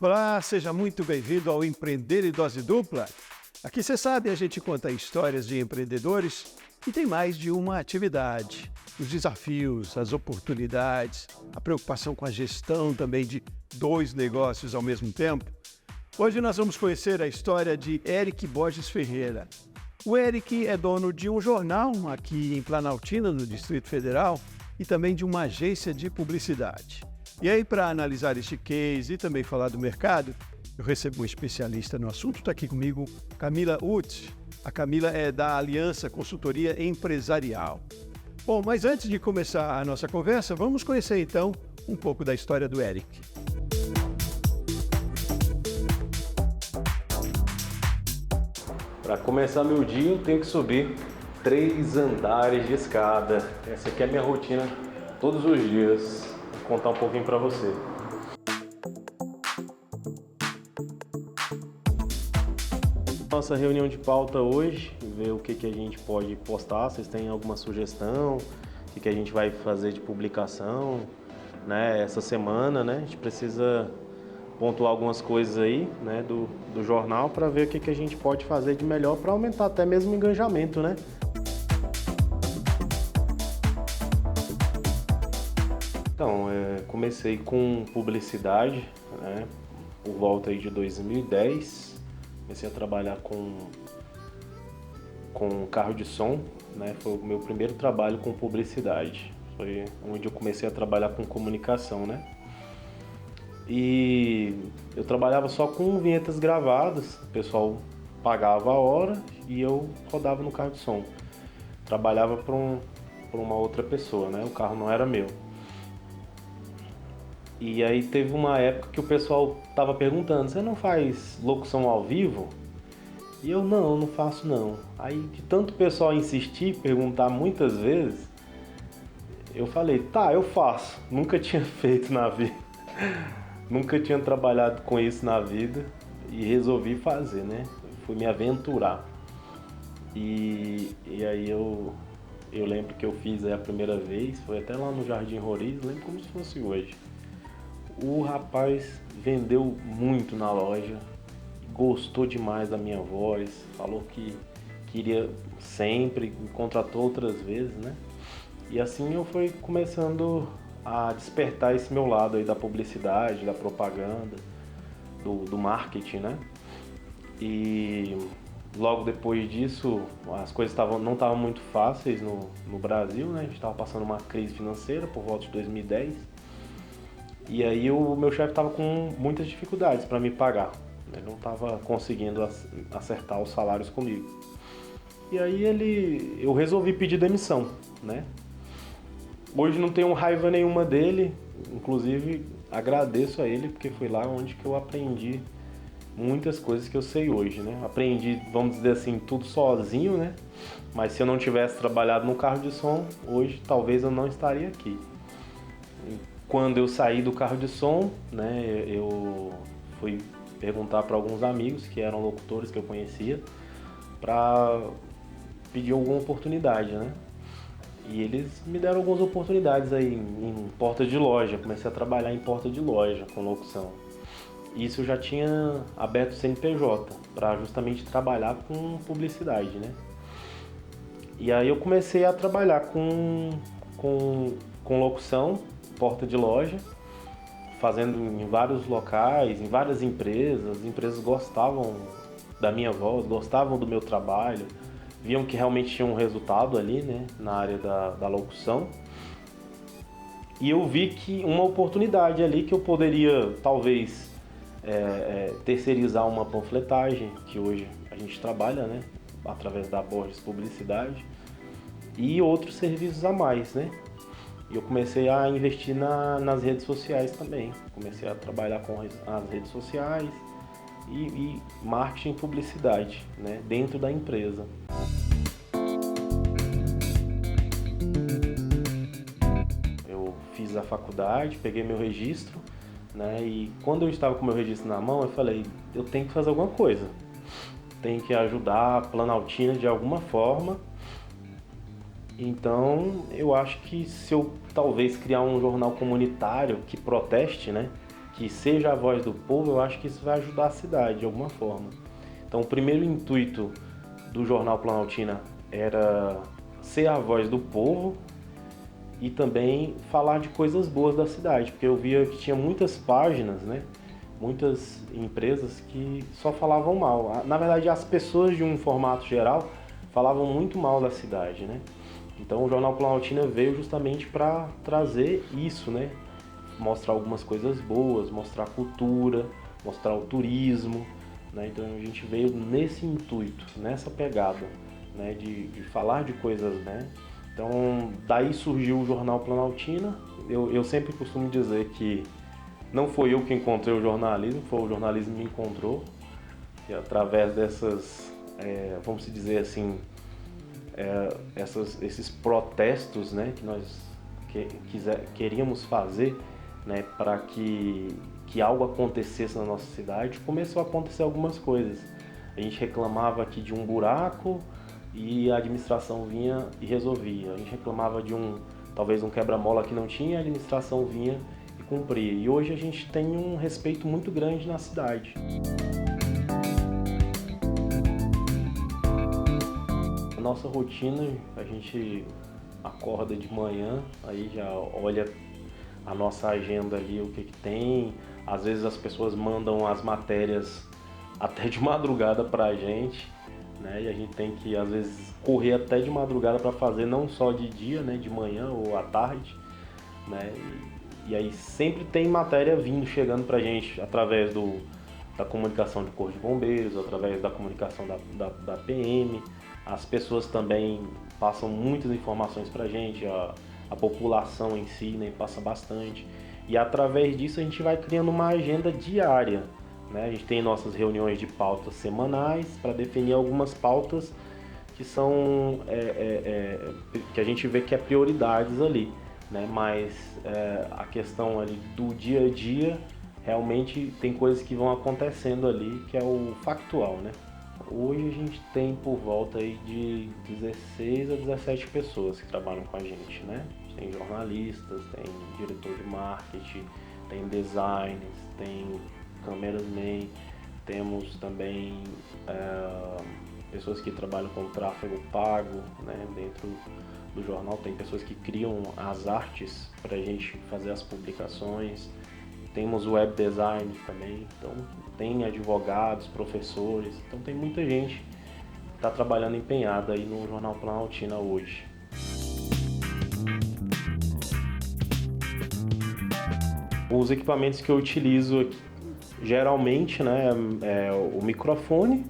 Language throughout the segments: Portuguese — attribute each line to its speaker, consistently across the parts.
Speaker 1: Olá, seja muito bem-vindo ao Empreender em Dose Dupla. Aqui você sabe, a gente conta histórias de empreendedores que têm mais de uma atividade, os desafios, as oportunidades, a preocupação com a gestão também de dois negócios ao mesmo tempo. Hoje nós vamos conhecer a história de Eric Borges Ferreira. O Eric é dono de um jornal aqui em Planaltina, no Distrito Federal, e também de uma agência de publicidade. E aí, para analisar este case e também falar do mercado, eu recebo um especialista no assunto. Está aqui comigo Camila Utz. A Camila é da Aliança Consultoria Empresarial. Bom, mas antes de começar a nossa conversa, vamos conhecer então um pouco da história do Eric.
Speaker 2: Para começar meu dia, eu tenho que subir 3 andares de escada. Essa aqui é a minha rotina todos os dias. Vou contar um pouquinho para você. Nossa reunião de pauta hoje, ver o que a gente pode postar. Vocês têm alguma sugestão? O que a gente vai fazer de publicação, né? Essa semana, né? A gente precisa pontuar algumas coisas aí, né, do jornal para ver o que a gente pode fazer de melhor para aumentar até mesmo o engajamento, né? Então, comecei com publicidade, né, por volta aí de 2010. Comecei a trabalhar com carro de som, né? Foi o meu primeiro trabalho com publicidade. Foi onde eu comecei a trabalhar com comunicação, né? E eu trabalhava só com vinhetas gravadas, o pessoal pagava a hora e eu rodava no carro de som. Trabalhava para uma outra pessoa, né? O carro não era meu. E aí teve uma época que o pessoal estava perguntando: você não faz locução ao vivo? E eu não faço não. Aí de tanto o pessoal insistir, perguntar muitas vezes, eu falei: tá, eu faço. Nunca tinha feito na vida. Nunca tinha trabalhado com isso na vida e resolvi fazer, né? Fui me aventurar. E aí eu lembro que eu fiz a primeira vez, foi até lá no Jardim Roriz, lembro como se fosse hoje. O rapaz vendeu muito na loja, gostou demais da minha voz, falou que queria sempre, me contratou outras vezes, né? E assim eu fui começando a despertar esse meu lado aí da publicidade, da propaganda, do marketing, né? E logo depois disso, as coisas não estavam muito fáceis no Brasil, né? A gente estava passando uma crise financeira por volta de 2010. E aí o meu chefe estava com muitas dificuldades para me pagar. Ele não estava conseguindo acertar os salários comigo. E aí eu resolvi pedir demissão, né? Hoje não tenho raiva nenhuma dele, inclusive agradeço a ele, porque foi lá onde que eu aprendi muitas coisas que eu sei hoje, né? Aprendi, vamos dizer assim, tudo sozinho, né? Mas se eu não tivesse trabalhado no carro de som, hoje talvez eu não estaria aqui. Quando eu saí do carro de som, né, eu fui perguntar para alguns amigos que eram locutores que eu conhecia para pedir alguma oportunidade, né? E eles me deram algumas oportunidades aí em porta de loja. Comecei a trabalhar em porta de loja com locução. Isso eu já tinha aberto o CNPJ para justamente trabalhar com publicidade, né? E aí eu comecei a trabalhar com locução, porta de loja, fazendo em vários locais, em várias empresas. As empresas gostavam da minha voz, gostavam do meu trabalho, viam que realmente tinha um resultado ali, né, na área da locução. E eu vi que uma oportunidade ali que eu poderia, talvez, terceirizar uma panfletagem, que hoje a gente trabalha, né, através da Borges Publicidade, e outros serviços a mais, né. E eu comecei a investir nas redes sociais também. Comecei a trabalhar com as redes sociais e marketing e publicidade, né, dentro da empresa. Eu fiz a faculdade, peguei meu registro, né, e quando eu estava com meu registro na mão, eu falei: eu tenho que fazer alguma coisa. Tenho que ajudar a Planaltina de alguma forma. Então, eu acho que se eu talvez criar um jornal comunitário que proteste, né, que seja a voz do povo, eu acho que isso vai ajudar a cidade de alguma forma. Então, o primeiro intuito do Jornal Planaltina era ser a voz do povo e também falar de coisas boas da cidade, porque eu via que tinha muitas páginas, né? Muitas empresas que só falavam mal. Na verdade, as pessoas de um formato geral falavam muito mal da cidade, né? Então o Jornal Planaltina veio justamente para trazer isso, né? Mostrar algumas coisas boas, mostrar a cultura, mostrar o turismo, né? Então a gente veio nesse intuito, nessa pegada, né? De falar de coisas, né? Então daí surgiu o Jornal Planaltina. Eu sempre costumo dizer que não foi eu que encontrei o jornalismo, foi o jornalismo que me encontrou. E através dessas, vamos dizer assim, esses protestos, né, que nós queríamos fazer, né, para que algo acontecesse na nossa cidade, começou a acontecer algumas coisas. A gente reclamava aqui de um buraco e a administração vinha e resolvia. A gente reclamava de talvez um quebra-mola que não tinha, a administração vinha e cumpria. E hoje a gente tem um respeito muito grande na cidade. A nossa rotina, a gente acorda de manhã, aí já olha a nossa agenda ali, o que tem. Às vezes as pessoas mandam as matérias até de madrugada pra gente, né? E a gente tem que, às vezes, correr até de madrugada para fazer, não só de dia, né? De manhã ou à tarde, né? E aí sempre tem matéria chegando pra gente através da comunicação do Corpo de Bombeiros, através da comunicação da PM. As pessoas também passam muitas informações pra gente, a população em si, né, passa bastante. E através disso a gente vai criando uma agenda diária, né? A gente tem nossas reuniões de pautas semanais para definir algumas pautas que são que a gente vê que é prioridades ali, né? Mas a questão ali do dia a dia, realmente tem coisas que vão acontecendo ali que é o factual, né? Hoje a gente tem por volta aí de 16 a 17 pessoas que trabalham com a gente, né? Tem jornalistas, tem diretor de marketing, tem designers, tem cameraman, temos também pessoas que trabalham com tráfego pago, né? Dentro do jornal tem pessoas que criam as artes para a gente fazer as publicações. Temos web designers também, então tem advogados, professores, então tem muita gente que está trabalhando empenhada aí no Jornal Planaltina hoje. Os equipamentos que eu utilizo geralmente, né, é o microfone,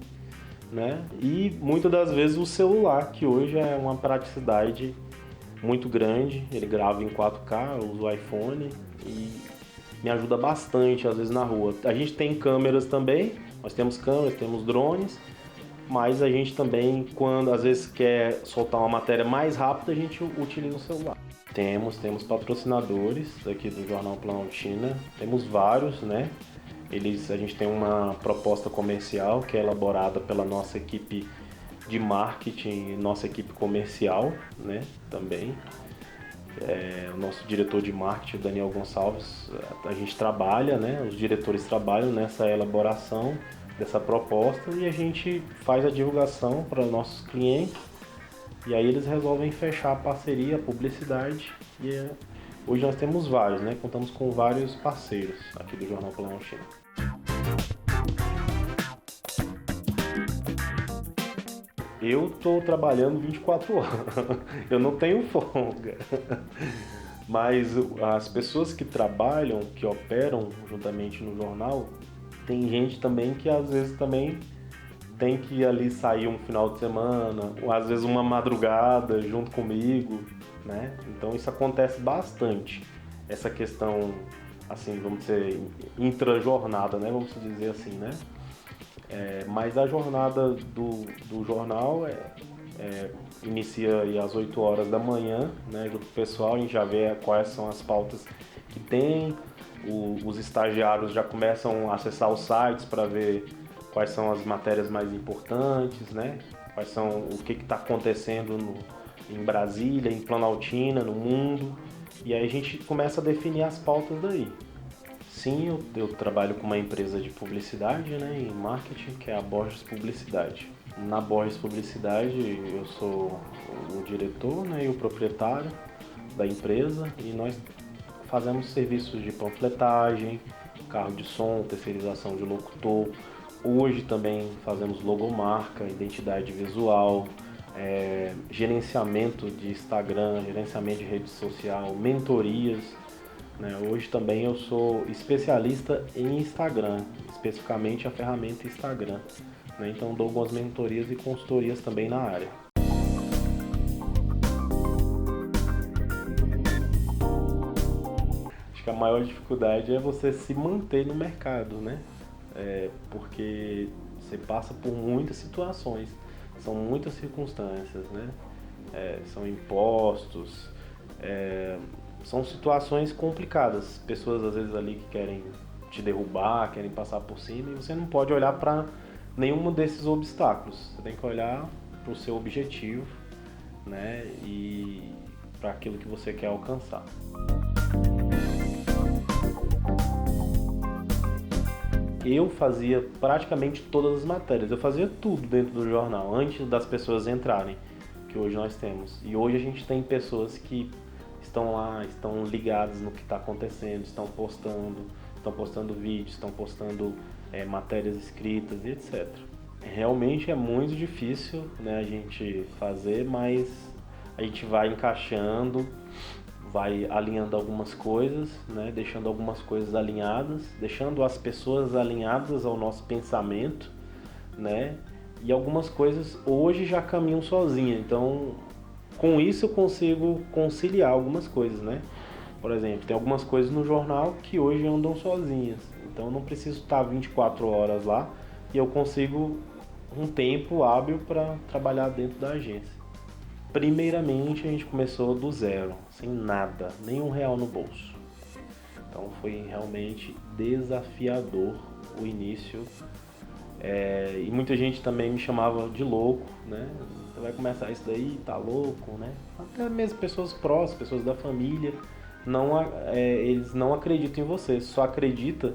Speaker 2: né, e muitas das vezes o celular, que hoje é uma praticidade muito grande. Ele grava em 4K, eu uso o iPhone e me ajuda bastante, às vezes, na rua. A gente tem câmeras também, nós temos câmeras, temos drones, mas a gente também, quando às vezes quer soltar uma matéria mais rápida, a gente utiliza o celular. Temos patrocinadores aqui do Jornal Planaltina, temos vários, né? A gente tem uma proposta comercial que é elaborada pela nossa equipe de marketing e nossa equipe comercial, né? Também. O nosso diretor de marketing, Daniel Gonçalves, a gente trabalha, né? Os diretores trabalham nessa elaboração dessa proposta e a gente faz a divulgação para nossos clientes e aí eles resolvem fechar a parceria, a publicidade e hoje nós temos vários, né? Contamos com vários parceiros aqui do Jornal Planaltina. Eu estou trabalhando 24 horas, eu não tenho folga, mas as pessoas que trabalham, que operam juntamente no jornal, tem gente também que às vezes também tem que ali sair um final de semana, ou às vezes uma madrugada junto comigo, né? Então isso acontece bastante, essa questão, assim, vamos dizer, intra-jornada, né? Vamos dizer assim, né? Mas a jornada do jornal inicia aí às 8 horas da manhã, né? Junto com o pessoal, a gente já vê quais são as pautas que tem, os estagiários já começam a acessar os sites para ver quais são as matérias mais importantes, né? Quais são o que está acontecendo em Brasília, em Planaltina, no mundo, e aí a gente começa a definir as pautas daí. Sim, eu trabalho com uma empresa de publicidade, né, em marketing, que é a Borges Publicidade. Na Borges Publicidade eu sou o diretor, né, e o proprietário da empresa, e nós fazemos serviços de panfletagem, carro de som, terceirização de locutor. Hoje também fazemos logomarca, identidade visual, gerenciamento de Instagram, gerenciamento de rede social, mentorias, né? Hoje também eu sou especialista em Instagram, especificamente a ferramenta Instagram, né? Então dou algumas mentorias e consultorias também na área. Acho que a maior dificuldade é você se manter no mercado, né? Porque você passa por muitas situações, são muitas circunstâncias, né? São impostos, são situações complicadas, pessoas às vezes ali que querem te derrubar, querem passar por cima, e você não pode olhar para nenhum desses obstáculos, você tem que olhar para o seu objetivo, né? E para aquilo que você quer alcançar. Eu fazia praticamente todas as matérias, eu fazia tudo dentro do jornal, antes das pessoas entrarem, que hoje nós temos. E hoje a gente tem pessoas que estão lá, estão ligadas no que está acontecendo, estão postando vídeos, estão postando matérias escritas e etc. Realmente é muito difícil, né, a gente fazer, mas a gente vai encaixando, vai alinhando algumas coisas, né, deixando algumas coisas alinhadas, deixando as pessoas alinhadas ao nosso pensamento, né, e algumas coisas hoje já caminham sozinhas. Então, com isso eu consigo conciliar algumas coisas, né? Por exemplo, tem algumas coisas no jornal que hoje andam sozinhas. Então, eu não preciso estar 24 horas lá e eu consigo um tempo hábil para trabalhar dentro da agência. Primeiramente, a gente começou do zero, sem nada, nem R$1 no bolso. Então foi realmente desafiador o início. E muita gente também me chamava de louco, né? Você vai começar isso daí, tá louco, né? Até mesmo pessoas próximas, pessoas da família, eles não acreditam em você, só acredita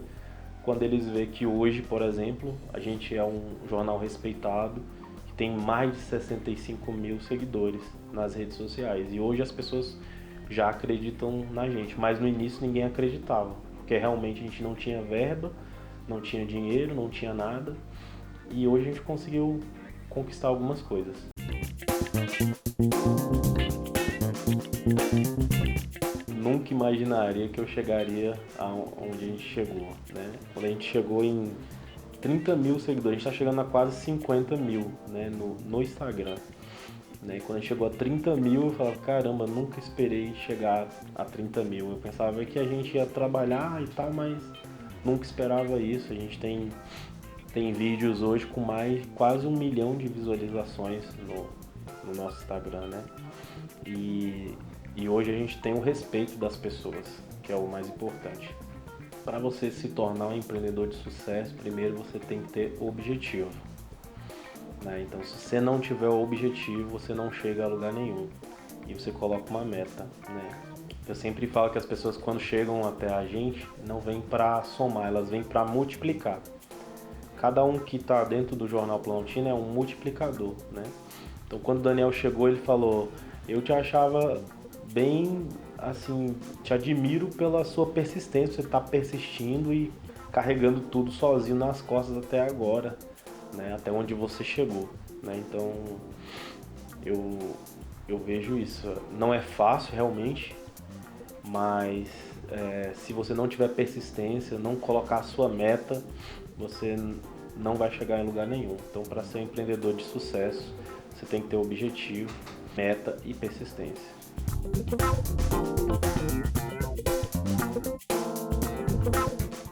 Speaker 2: quando eles veem que hoje, por exemplo, a gente é um jornal respeitado, tem mais de 65 mil seguidores nas redes sociais. E hoje as pessoas já acreditam na gente, mas no início ninguém acreditava, porque realmente a gente não tinha verba, não tinha dinheiro, não tinha nada. E hoje a gente conseguiu conquistar algumas coisas. Nunca imaginaria que eu chegaria aonde a gente chegou, né? Quando a gente chegou em 30 mil seguidores, a gente está chegando a quase 50 mil, né, no Instagram. Né? E quando a gente chegou a 30 mil, eu falava, caramba, nunca esperei chegar a 30 mil. Eu pensava que a gente ia trabalhar e tal, mas nunca esperava isso. A gente tem vídeos hoje com quase 1 milhão de visualizações no nosso Instagram, né? E hoje a gente tem o respeito das pessoas, que é o mais importante. Para você se tornar um empreendedor de sucesso, primeiro você tem que ter objetivo, né? Então, se você não tiver o objetivo, você não chega a lugar nenhum. E você coloca uma meta, né? Eu sempre falo que as pessoas, quando chegam até a gente, não vêm para somar, elas vêm para multiplicar. Cada um que está dentro do Jornal Planaltina é um multiplicador, né? Então, quando o Daniel chegou, ele falou, eu te achava bem, assim, te admiro pela sua persistência, você está persistindo e carregando tudo sozinho nas costas até agora, né? Até onde você chegou, né? Então, eu vejo isso. Não é fácil, realmente, mas se você não tiver persistência, não colocar a sua meta, você não vai chegar em lugar nenhum. Então, para ser um empreendedor de sucesso, você tem que ter objetivo, meta e persistência.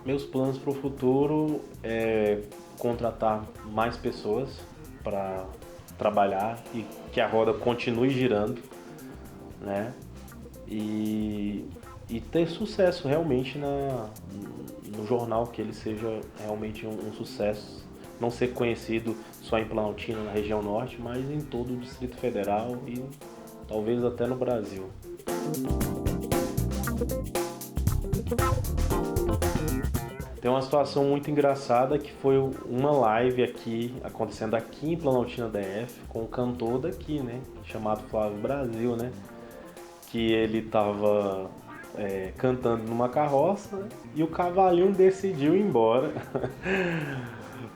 Speaker 2: Meus planos para o futuro é contratar mais pessoas para trabalhar e que a roda continue girando, né? E ter sucesso realmente no jornal, que ele seja realmente um sucesso, não ser conhecido só em Planaltina, na região norte, mas em todo o Distrito Federal e talvez até no Brasil. Tem uma situação muito engraçada que foi uma live acontecendo aqui em Planaltina DF, com um cantor daqui, né? Chamado Flávio Brasil, né? Que ele tava cantando numa carroça, né, e o cavalinho decidiu ir embora.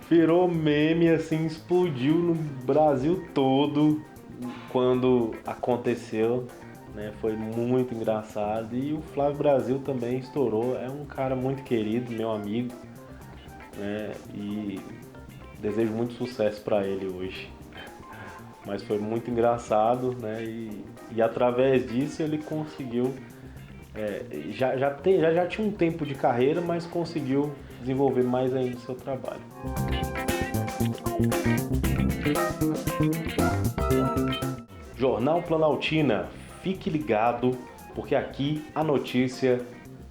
Speaker 2: Virou meme, assim, explodiu no Brasil todo quando aconteceu, né? Foi muito engraçado. E o Flávio Brasil também estourou. É um cara muito querido, meu amigo, né? E desejo muito sucesso para ele hoje. Mas foi muito engraçado, né? E através disso ele conseguiu. Já tinha um tempo de carreira, mas conseguiu desenvolver mais ainda o seu trabalho. Jornal Planaltina, fique ligado, porque aqui a notícia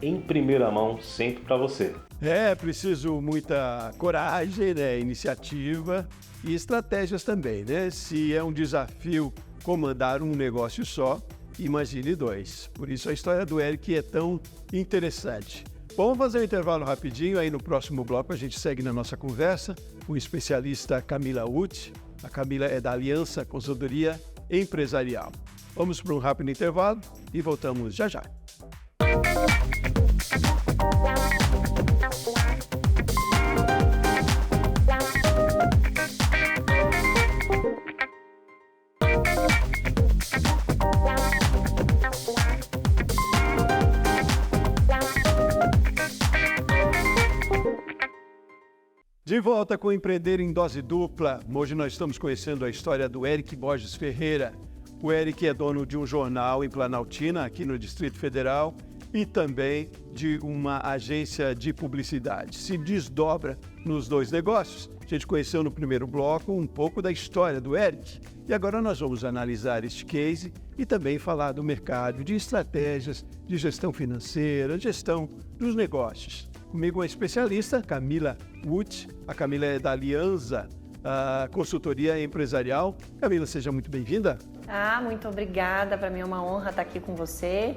Speaker 2: em primeira mão sempre para você.
Speaker 1: É preciso muita coragem, né? Iniciativa e estratégias também, né? Se é um desafio comandar um negócio só, imagine dois. Por isso a história do Eric é tão interessante. Bom, vamos fazer um intervalo rapidinho, aí no próximo bloco a gente segue na nossa conversa com o especialista Camila Uth. A Camila é da Aliança Consultoria Empresarial. Vamos para um rápido intervalo e voltamos já já. De volta com Empreender em Dose Dupla. Hoje nós estamos conhecendo a história do Eric Borges Ferreira. O Eric é dono de um jornal em Planaltina, aqui no Distrito Federal, e também de uma agência de publicidade. Se desdobra nos dois negócios. A gente conheceu no primeiro bloco um pouco da história do Eric. E agora nós vamos analisar este case e também falar do mercado, de estratégias, de gestão financeira, gestão dos negócios. Comigo uma especialista, Camila Uth. A Camila é da Aliança Consultoria Empresarial. Camila, seja muito bem-vinda.
Speaker 3: Muito obrigada. Para mim é uma honra estar aqui com você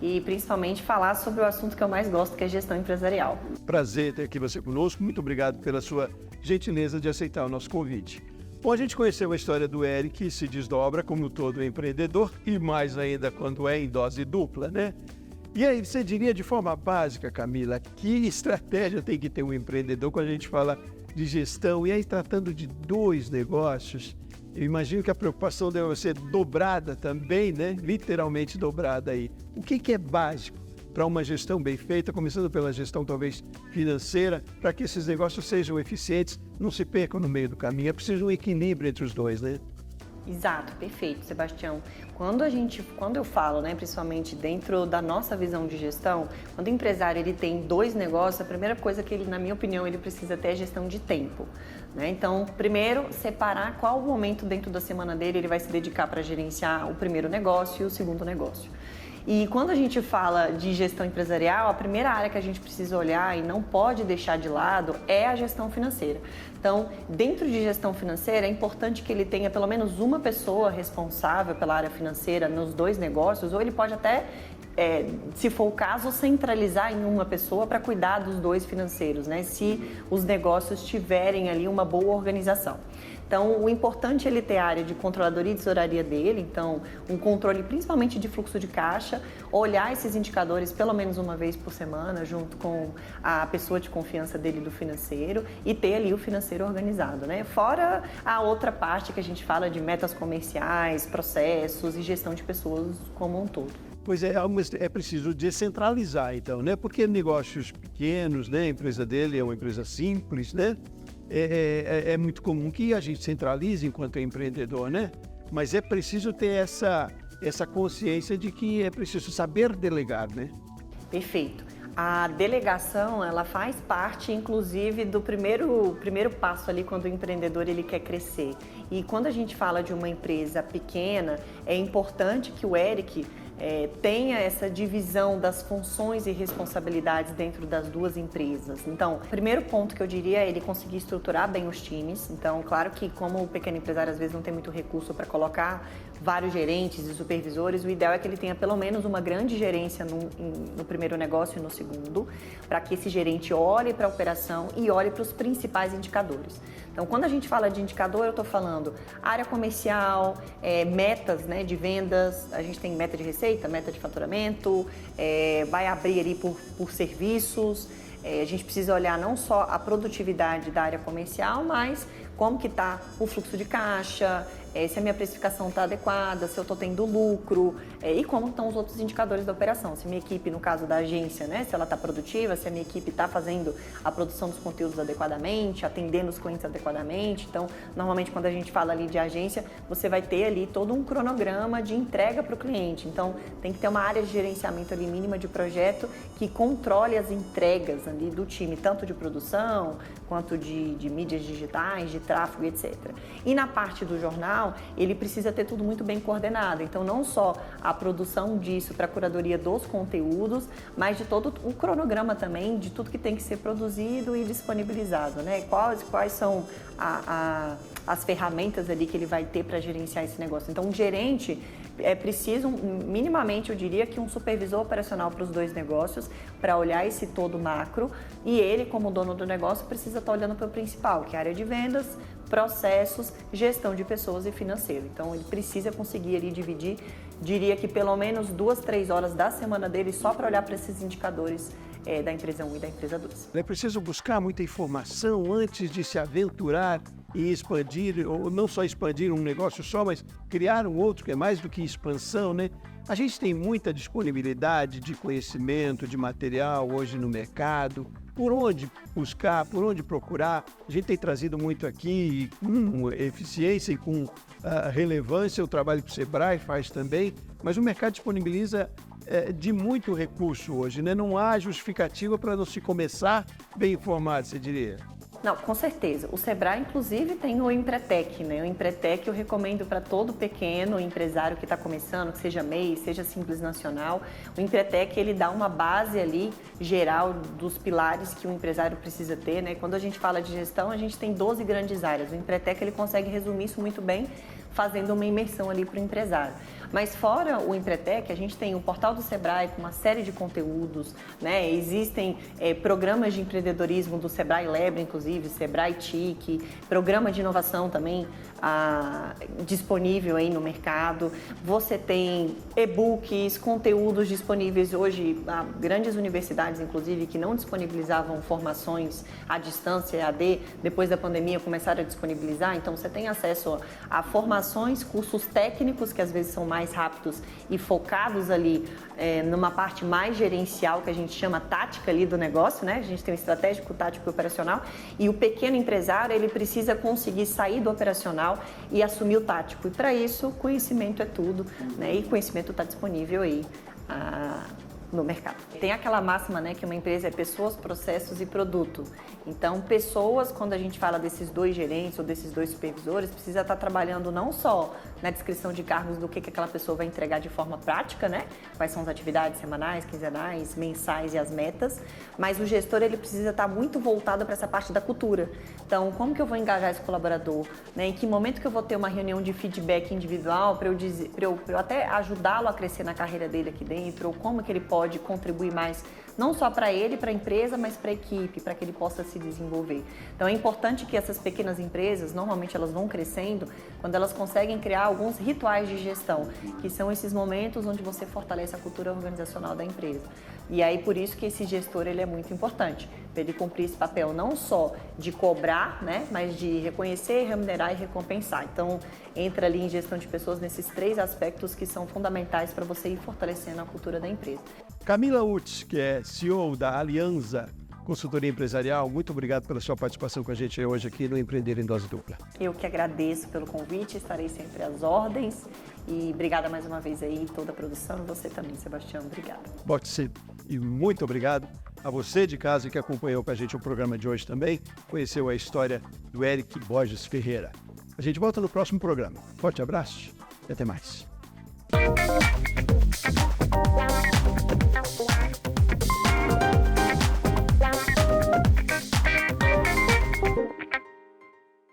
Speaker 3: e principalmente falar sobre o assunto que eu mais gosto, que é gestão empresarial.
Speaker 1: Prazer ter aqui você conosco. Muito obrigado pela sua gentileza de aceitar o nosso convite. Bom, a gente conheceu a história do Eric, que se desdobra como todo empreendedor e mais ainda quando é em dose dupla, né? E aí, você diria de forma básica, Camila, que estratégia tem que ter um empreendedor quando a gente fala de gestão? E aí, tratando de dois negócios, eu imagino que a preocupação deve ser dobrada também, né? Literalmente dobrada aí. O que é básico para uma gestão bem feita, começando pela gestão talvez financeira, para que esses negócios sejam eficientes, não se percam no meio do caminho? É preciso um equilíbrio entre os dois, né?
Speaker 3: Exato, perfeito, Sebastião. Quando eu falo, né, principalmente dentro da nossa visão de gestão, quando o empresário ele tem dois negócios, a primeira coisa que ele, na minha opinião, ele precisa ter é gestão de tempo, né? Então, primeiro, separar qual o momento dentro da semana dele ele vai se dedicar para gerenciar o primeiro negócio e o segundo negócio. E quando a gente fala de gestão empresarial, a primeira área que a gente precisa olhar e não pode deixar de lado é a gestão financeira. Então, dentro de gestão financeira, é importante que ele tenha pelo menos uma pessoa responsável pela área financeira nos dois negócios, ou ele pode até, se for o caso, centralizar em uma pessoa para cuidar dos dois financeiros, né? Se os negócios tiverem ali uma boa organização. Então, o importante é ele ter a área de controladoria e tesouraria dele, então um controle principalmente de fluxo de caixa, olhar esses indicadores pelo menos uma vez por semana junto com a pessoa de confiança dele do financeiro e ter ali o financeiro organizado, né? Fora a outra parte que a gente fala de metas comerciais, processos e gestão de pessoas como um todo.
Speaker 1: Pois é preciso descentralizar então, né? Porque negócios pequenos, né? A empresa dele é uma empresa simples, né? É muito comum que a gente centralize enquanto empreendedor, né? Mas é preciso ter essa consciência de que é preciso saber delegar, né?
Speaker 3: Perfeito. A delegação, ela faz parte, inclusive, do primeiro passo ali quando o empreendedor ele quer crescer. E quando a gente fala de uma empresa pequena, é importante que o Eric tenha essa divisão das funções e responsabilidades dentro das duas empresas. Então, o primeiro ponto que eu diria é ele conseguir estruturar bem os times. Então, claro que como o pequeno empresário às vezes não tem muito recurso para colocar vários gerentes e supervisores, o ideal é que ele tenha pelo menos uma grande gerência no primeiro negócio e no segundo, para que esse gerente olhe para a operação e olhe para os principais indicadores. Então, quando a gente fala de indicador, eu estou falando área comercial, metas, né, de vendas, a gente tem meta de receita, meta de faturamento, vai abrir ali por serviços. A gente precisa olhar não só a produtividade da área comercial, mas como que está o fluxo de caixa, se a minha precificação está adequada, se eu estou tendo lucro e como estão os outros indicadores da operação. Se minha equipe, no caso da agência, né, se ela está produtiva, se a minha equipe está fazendo a produção dos conteúdos adequadamente, atendendo os clientes adequadamente. Então, normalmente quando a gente fala ali de agência, você vai ter ali todo um cronograma de entrega para o cliente. Então, tem que ter uma área de gerenciamento ali mínima de projeto que controle as entregas ali do time, tanto de produção quanto de mídias digitais, de tráfego, etc. E na parte do jornal, ele precisa ter tudo muito bem coordenado. Então, não só a produção disso para a curadoria dos conteúdos, mas de todo o cronograma também, de tudo que tem que ser produzido e disponibilizado, né? Quais são as ferramentas ali que ele vai ter para gerenciar esse negócio. Então, um gerente é preciso, minimamente, eu diria que um supervisor operacional para os dois negócios, para olhar esse todo macro, e ele, como dono do negócio, precisa estar olhando para o principal, que é a área de vendas, processos, gestão de pessoas e financeiro. Então, ele precisa conseguir ali dividir, diria que pelo menos 2, 3 horas da semana dele só para olhar para esses indicadores da empresa 1 e da empresa 2.
Speaker 1: É preciso buscar muita informação antes de se aventurar e expandir, ou não só expandir um negócio só, mas criar um outro, que é mais do que expansão, né? A gente tem muita disponibilidade de conhecimento, de material hoje no mercado. Por onde buscar, por onde procurar? A gente tem trazido muito aqui com eficiência e com relevância o trabalho que o Sebrae faz também, mas o mercado disponibiliza de muito recurso hoje, né? Não há justificativa para não se começar bem informado, você diria.
Speaker 3: Não, com certeza. O Sebrae, inclusive, tem o Empretec, né? O Empretec eu recomendo para todo pequeno empresário que está começando, que seja MEI, seja Simples Nacional. O Empretec, ele dá uma base ali geral dos pilares que o empresário precisa ter, né? Quando a gente fala de gestão, a gente tem 12 grandes áreas. O Empretec, ele consegue resumir isso muito bem, fazendo uma imersão ali para o empresário. Mas fora o Empretec, a gente tem o portal do Sebrae com uma série de conteúdos, né? Existem programas de empreendedorismo do Sebrae Lebre, inclusive, Sebrae TIC, programa de inovação também disponível aí no mercado. Você tem e-books, conteúdos disponíveis hoje, grandes universidades, inclusive, que não disponibilizavam formações à distância, EAD, depois da pandemia começaram a disponibilizar. Então, você tem acesso a formações, cursos técnicos, que às vezes são mais rápidos e focados ali numa parte mais gerencial, que a gente chama tática ali do negócio, né? A gente tem o estratégico, tático e operacional, e o pequeno empresário, ele precisa conseguir sair do operacional e assumir o tático. E para isso, conhecimento é tudo, né? E conhecimento está disponível aí no mercado. Tem aquela máxima, né, que uma empresa é pessoas, processos e produto. Então, pessoas, quando a gente fala desses 2 gerentes ou desses 2 supervisores, precisa estar trabalhando não só na descrição de cargos do que aquela pessoa vai entregar de forma prática, né? Quais são as atividades semanais, quinzenais, mensais e as metas, mas o gestor, ele precisa estar muito voltado para essa parte da cultura. Então, como que eu vou engajar esse colaborador? Né? Em que momento que eu vou ter uma reunião de feedback individual para eu até ajudá-lo a crescer na carreira dele aqui dentro, ou como que ele pode contribuir mais, não só para ele, para a empresa, mas para a equipe, para que ele possa se desenvolver. Então é importante que essas pequenas empresas, normalmente elas vão crescendo, quando elas conseguem criar alguns rituais de gestão, que são esses momentos onde você fortalece a cultura organizacional da empresa. E aí por isso que esse gestor, ele é muito importante, para ele cumprir esse papel não só de cobrar, né, mas de reconhecer, remunerar e recompensar. Então entra ali em gestão de pessoas nesses 3 aspectos que são fundamentais para você ir fortalecendo a cultura da empresa.
Speaker 1: Camila Utz, que é CEO da Alianza Consultoria Empresarial, muito obrigado pela sua participação com a gente hoje aqui no Empreender em Dose Dupla.
Speaker 3: Eu que agradeço pelo convite, estarei sempre às ordens e obrigada mais uma vez aí, toda a produção, e você também, Sebastião, obrigada.
Speaker 1: Pode ser. E muito obrigado a você de casa que acompanhou com a gente o programa de hoje também, conheceu a história do Eric Borges Ferreira. A gente volta no próximo programa. Forte abraço e até mais.